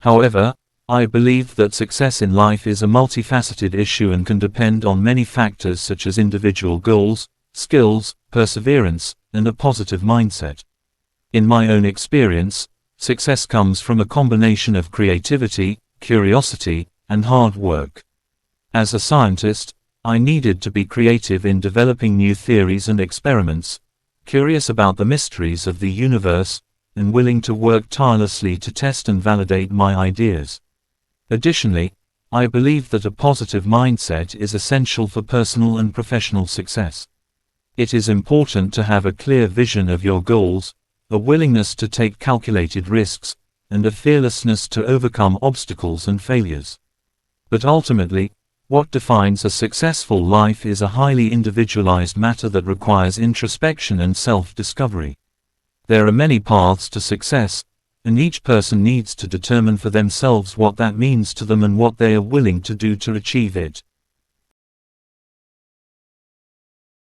However, I believe that success in life is a multifaceted issue and can depend on many factors such as individual goals, skills, perseverance, and a positive mindset. In my own experience, success comes from a combination of creativity, curiosity, and hard work. As a scientist, I needed to be creative in developing new theories and experiments, curious about the mysteries of the universe, and willing to work tirelessly to test and validate my ideas. Additionally, I believe that a positive mindset is essential for personal and professional success. It is important to have a clear vision of your goals, a willingness to take calculated risks, and a fearlessness to overcome obstacles and failures. But ultimately, what defines a successful life is a highly individualized matter that requires introspection and self-discovery. There are many paths to success, and each person needs to determine for themselves what that means to them and what they are willing to do to achieve it.